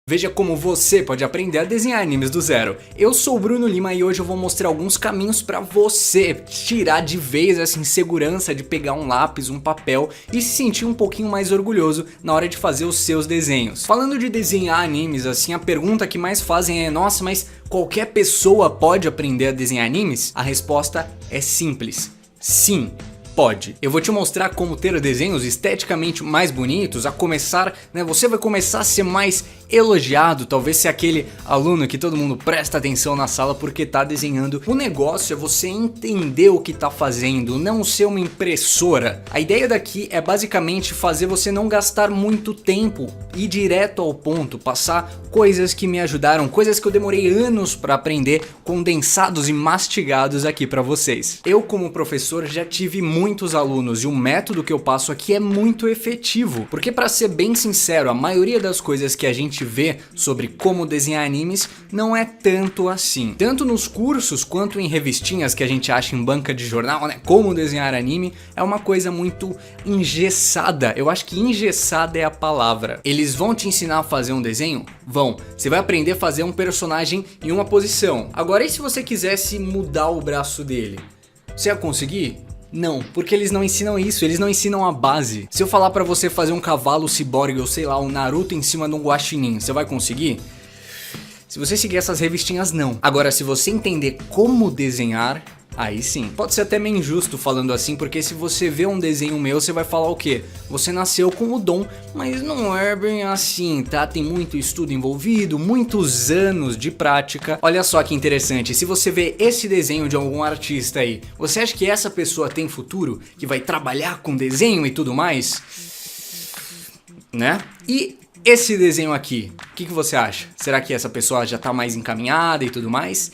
Veja como você pode aprender a desenhar animes do zero. Eu sou o Bruno Lima e hoje eu vou mostrar alguns caminhos para você tirar de vez essa insegurança de pegar um lápis, um papel e se sentir um pouquinho mais orgulhoso na hora de fazer os seus desenhos. Falando de desenhar animes, assim, a pergunta que mais fazem é: nossa, mas qualquer pessoa pode aprender a desenhar animes? A resposta é simples: sim. Pode. Eu vou te mostrar como ter desenhos esteticamente mais bonitos, a começar, você vai começar a ser mais elogiado, talvez ser aquele aluno que todo mundo presta atenção na sala porque tá desenhando. O negócio é você entender o que tá fazendo, não ser uma impressora. A ideia daqui é basicamente fazer você não gastar muito tempo, ir direto ao ponto, passar coisas que me ajudaram, coisas que eu demorei anos para aprender, condensados e mastigados aqui para vocês. Eu, como professor, já tive muitos alunos e o método que eu passo aqui é muito efetivo, porque, para ser bem sincero, a maioria das coisas que a gente vê sobre como desenhar animes não é tanto assim. Tanto nos cursos quanto em revistinhas que a gente acha em banca de jornal, como desenhar anime, é uma coisa muito engessada. Eu acho que engessada é a palavra. Eles vão te ensinar a fazer um desenho? Vão. Você vai aprender a fazer um personagem em uma posição. Agora, e se você quisesse mudar o braço dele? Você ia conseguir? Não, porque eles não ensinam isso, eles não ensinam a base. Se eu falar pra você fazer um cavalo ciborgue ou sei lá, um Naruto em cima de um guaxinim, você vai conseguir? Se você seguir essas revistinhas, não. Agora, se você entender como desenhar, aí sim. Pode ser até meio injusto falando assim, porque se você vê um desenho meu, você vai falar o quê? Você nasceu com o dom, mas não é bem assim, tá? Tem muito estudo envolvido, muitos anos de prática. Olha só que interessante, se você vê esse desenho de algum artista aí, você acha que essa pessoa tem futuro? Que vai trabalhar com desenho e tudo mais? Né? E esse desenho aqui, o que você acha? Será que essa pessoa já tá mais encaminhada e tudo mais?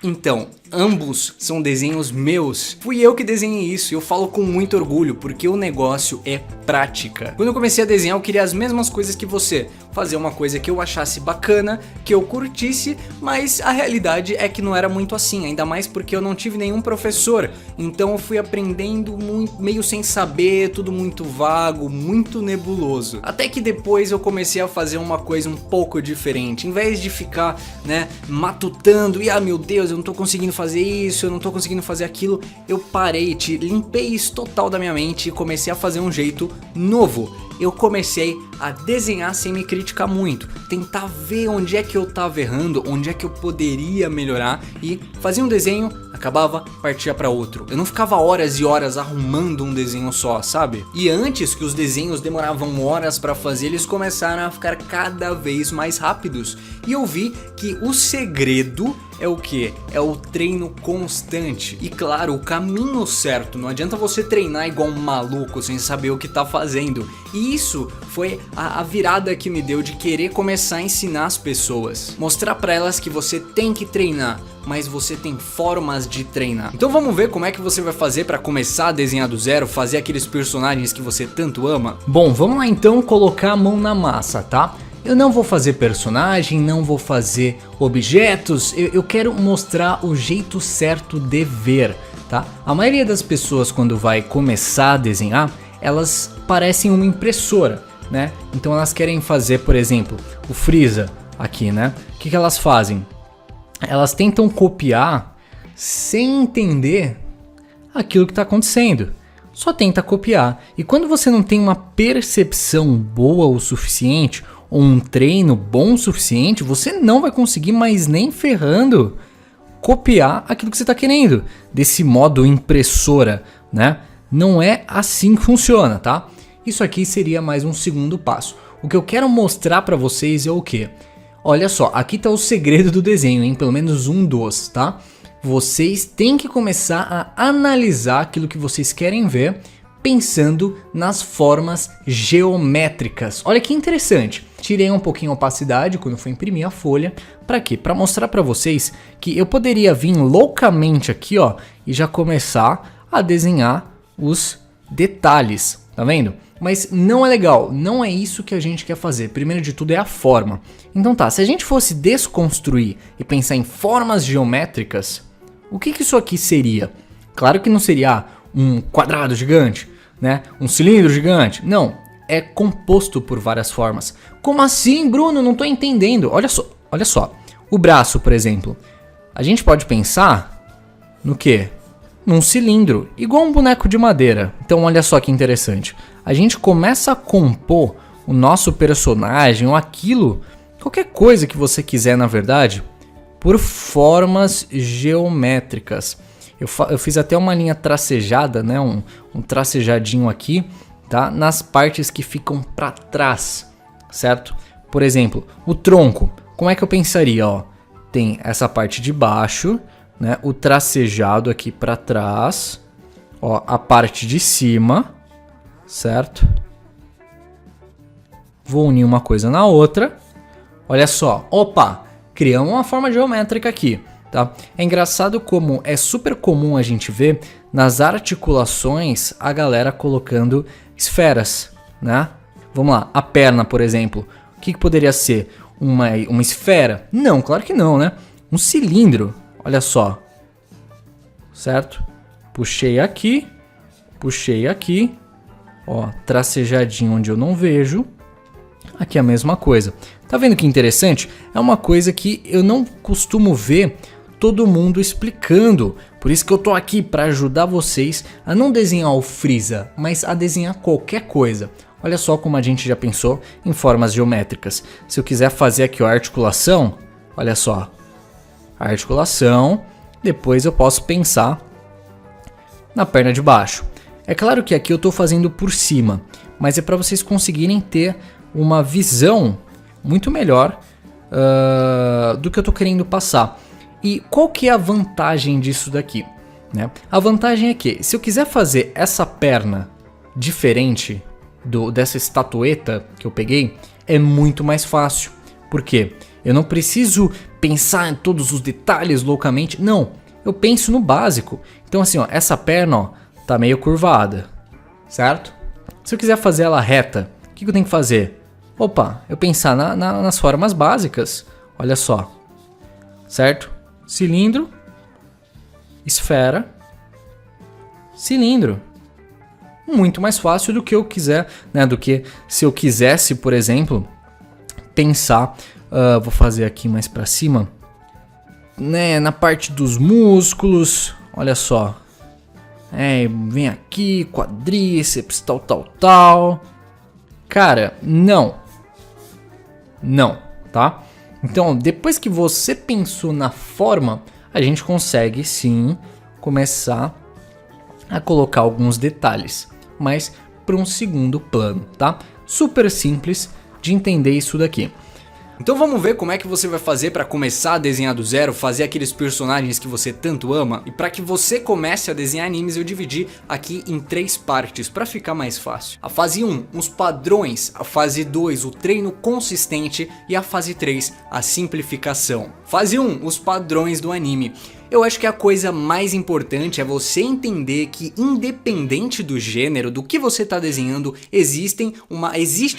Então, ambos são desenhos meus. Fui eu que desenhei isso e eu falo com muito orgulho porque o negócio é prática. Quando eu comecei a desenhar, eu queria as mesmas coisas que você. Fazer uma coisa que eu achasse bacana, que eu curtisse, mas a realidade é que não era muito assim, ainda mais porque eu não tive nenhum professor. Então eu fui aprendendo meio sem saber, tudo muito vago, muito nebuloso. Até que depois eu comecei a fazer uma coisa um pouco diferente. Em vez de ficar, matutando e meu Deus, eu não tô conseguindo fazer isso, eu não tô conseguindo fazer aquilo, eu parei, limpei isso total da minha mente e comecei a fazer um jeito novo. Eu comecei a desenhar sem me criticar muito, tentar ver onde é que eu tava errando, onde é que eu poderia melhorar e fazia um desenho, acabava, partia para outro. Eu não ficava horas e horas arrumando um desenho só, sabe? E antes que os desenhos demoravam horas para fazer, eles começaram a ficar cada vez mais rápidos. E eu vi que o segredo é o que? É o treino constante. E claro, o caminho certo. Não adianta você treinar igual um maluco sem saber o que tá fazendo. E isso foi a virada que me deu de querer começar a ensinar as pessoas. Mostrar pra elas que você tem que treinar, mas você tem formas de treinar. Então vamos ver como é que você vai fazer para começar a desenhar do zero, fazer aqueles personagens que você tanto ama? Bom, vamos lá então colocar a mão na massa, tá? Eu não vou fazer personagem, não vou fazer objetos, eu quero mostrar o jeito certo de ver, tá? A maioria das pessoas quando vai começar a desenhar, elas parecem uma impressora, né? Então elas querem fazer, por exemplo, o Freeza aqui, né? O que elas fazem? Elas tentam copiar sem entender aquilo que está acontecendo. Só tenta copiar. E quando você não tem uma percepção boa o suficiente, ou um treino bom o suficiente, você não vai conseguir mais nem ferrando copiar aquilo que você está querendo. Desse modo impressora, né? Não é assim que funciona, tá? Isso aqui seria mais um segundo passo. O que eu quero mostrar para vocês é o quê? Olha só, aqui tá o segredo do desenho, hein? Pelo menos um dos, tá? Vocês têm que começar a analisar aquilo que vocês querem ver, pensando nas formas geométricas. Olha que interessante. Tirei um pouquinho a opacidade quando eu fui imprimir a folha. Para quê? Para mostrar para vocês que eu poderia vir loucamente aqui, ó, e já começar a desenhar os detalhes, tá vendo? Mas não é legal, não é isso que a gente quer fazer. Primeiro de tudo é a forma. Então tá, se a gente fosse desconstruir e pensar em formas geométricas, o que isso aqui seria? Claro que não seria um quadrado gigante, né? Um cilindro gigante. Não, é composto por várias formas. Como assim, Bruno? Não tô entendendo. Olha só. O braço, por exemplo. A gente pode pensar no quê? Num cilindro, igual um boneco de madeira. Então olha só que interessante. A gente começa a compor o nosso personagem ou aquilo, qualquer coisa que você quiser na verdade, por formas geométricas. Eu fiz até uma linha tracejada, né? Um tracejadinho aqui, tá? Nas partes que ficam para trás, certo? Por exemplo, o tronco. Como é que eu pensaria? Ó, tem essa parte de baixo, né? O tracejado aqui para trás, ó, a parte de cima, certo? Vou unir uma coisa na outra. Olha só, opa, criamos uma forma geométrica aqui, tá? É engraçado como é super comum a gente ver nas articulações a galera colocando esferas, né? Vamos lá, a perna, por exemplo, o que poderia ser? Uma esfera? Não, claro que não, né? Um cilindro. Olha só, certo? Puxei aqui, ó, tracejadinho onde eu não vejo. Aqui é a mesma coisa. Tá vendo que interessante? É uma coisa que eu não costumo ver todo mundo explicando. Por isso que eu tô aqui para ajudar vocês a não desenhar o Freeza, mas a desenhar qualquer coisa. Olha só como a gente já pensou em formas geométricas. Se eu quiser fazer aqui a articulação, olha só. A articulação, depois eu posso pensar na perna de baixo. É claro que aqui eu estou fazendo por cima, mas é para vocês conseguirem ter uma visão muito melhor do que eu estou querendo passar. E qual que é a vantagem disso daqui? Né? A vantagem é que se eu quiser fazer essa perna diferente dessa estatueta que eu peguei, é muito mais fácil. Por quê? Eu não preciso pensar em todos os detalhes loucamente. Não, eu penso no básico. Então assim, ó, essa perna ó, tá meio curvada, certo? Se eu quiser fazer ela reta, o que eu tenho que fazer? Opa, eu pensar nas formas básicas. Olha só, certo? Cilindro, esfera, cilindro. Muito mais fácil do que eu quiser, né? Do que se eu quisesse, por exemplo, pensar, vou fazer aqui mais para cima, né? Na parte dos músculos, olha só, vem aqui, quadríceps, tal. Cara, não, tá? Então, depois que você pensou na forma, a gente consegue sim começar a colocar alguns detalhes, mas para um segundo plano, tá? Super simples de entender isso daqui. Então vamos ver como é que você vai fazer para começar a desenhar do zero, fazer aqueles personagens que você tanto ama. E para que você comece a desenhar animes, eu dividi aqui em 3 partes para ficar mais fácil. A fase 1, os padrões. A fase 2, o treino consistente. E a fase 3, a simplificação. Fase 1, os padrões do anime. Eu acho que a coisa mais importante é você entender que, independente do gênero, do que você está desenhando, existe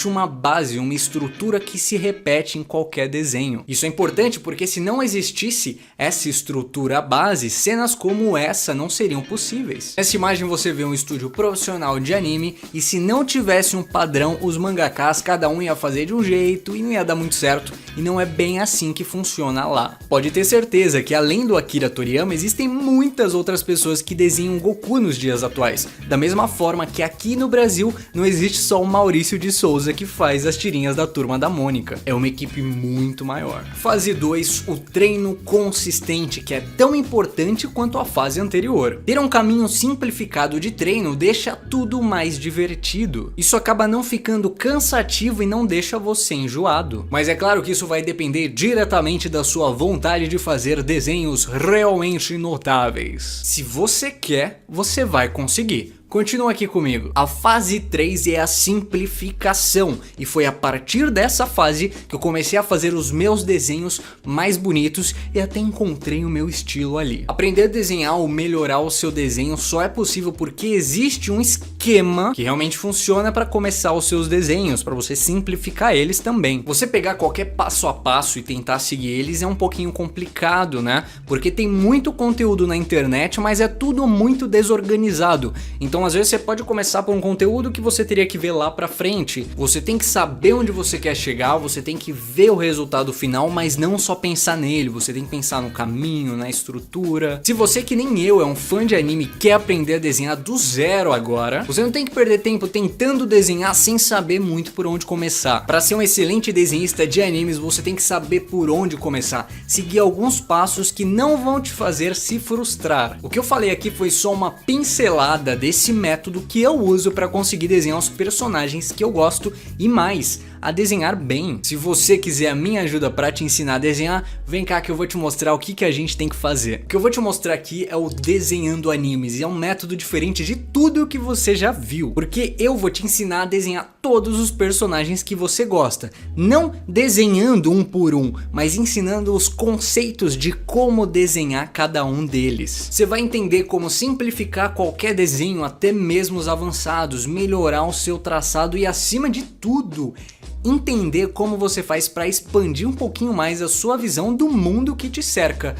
uma base, uma estrutura que se repete em qualquer desenho. Isso é importante porque se não existisse essa estrutura base, cenas como essa não seriam possíveis. Nessa imagem você vê um estúdio profissional de anime e se não tivesse um padrão, os mangakas cada um ia fazer de um jeito e não ia dar muito certo, e não é bem assim que funciona lá. Pode ter certeza que além do Akira Toriyama, existem muitas outras pessoas que desenham Goku nos dias atuais. Da mesma forma que aqui no Brasil não existe só o Maurício de Souza que faz as tirinhas da Turma da Mônica. É uma equipe muito maior. Fase 2, o treino consistente, que é tão importante quanto a fase anterior. Ter um caminho simplificado de treino deixa tudo mais divertido. Isso acaba não ficando cansativo e não deixa você enjoado. Mas é claro que isso vai depender diretamente da sua vontade de fazer desenhos realmente notáveis. Se você quer, você vai conseguir. Continua aqui comigo. A fase 3 é a simplificação e foi a partir dessa fase que eu comecei a fazer os meus desenhos mais bonitos e até encontrei o meu estilo ali. Aprender a desenhar ou melhorar o seu desenho só é possível porque existe um esquema que realmente funciona para começar os seus desenhos, para você simplificar eles também. Você pegar qualquer passo a passo e tentar seguir eles é um pouquinho complicado, né? Porque tem muito conteúdo na internet, mas é tudo muito desorganizado. Então Então às vezes você pode começar por um conteúdo que você teria que ver lá pra frente. Você tem que saber onde você quer chegar, você tem que ver o resultado final, mas não só pensar nele, você tem que pensar no caminho, na estrutura. Se você, que nem eu, é um fã de anime e quer aprender a desenhar do zero agora, você não tem que perder tempo tentando desenhar sem saber muito por onde começar. Para ser um excelente desenhista de animes, você tem que saber por onde começar, seguir alguns passos que não vão te fazer se frustrar. O que eu falei aqui foi só uma pincelada desse método que eu uso para conseguir desenhar os personagens que eu gosto e mais, a desenhar bem. Se você quiser a minha ajuda para te ensinar a desenhar, vem cá que eu vou te mostrar o que a gente tem que fazer. O que eu vou te mostrar aqui é o Desenhando Animes e é um método diferente de tudo o que você já viu, porque eu vou te ensinar a desenhar todos os personagens que você gosta, não desenhando um por um, mas ensinando os conceitos de como desenhar cada um deles. Você vai entender como simplificar qualquer desenho, até mesmo os avançados, melhorar o seu traçado e, acima de tudo, entender como você faz para expandir um pouquinho mais a sua visão do mundo que te cerca.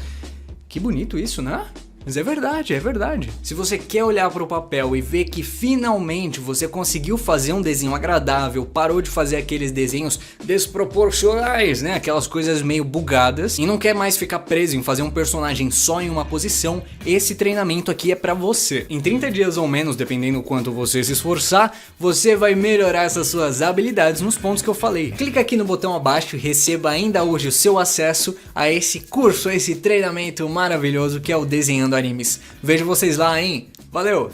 Que bonito isso, né? Mas é verdade, é verdade. Se você quer olhar para o papel e ver que finalmente você conseguiu fazer um desenho agradável, parou de fazer aqueles desenhos desproporcionais, né? Aquelas coisas meio bugadas, e não quer mais ficar preso em fazer um personagem só em uma posição, esse treinamento aqui é para você. Em 30 dias ou menos, dependendo do quanto você se esforçar, você vai melhorar essas suas habilidades nos pontos que eu falei. Clica aqui no botão abaixo e receba ainda hoje o seu acesso a esse curso, a esse treinamento maravilhoso que é o Desenhando Animes. Vejo vocês lá, hein? Valeu!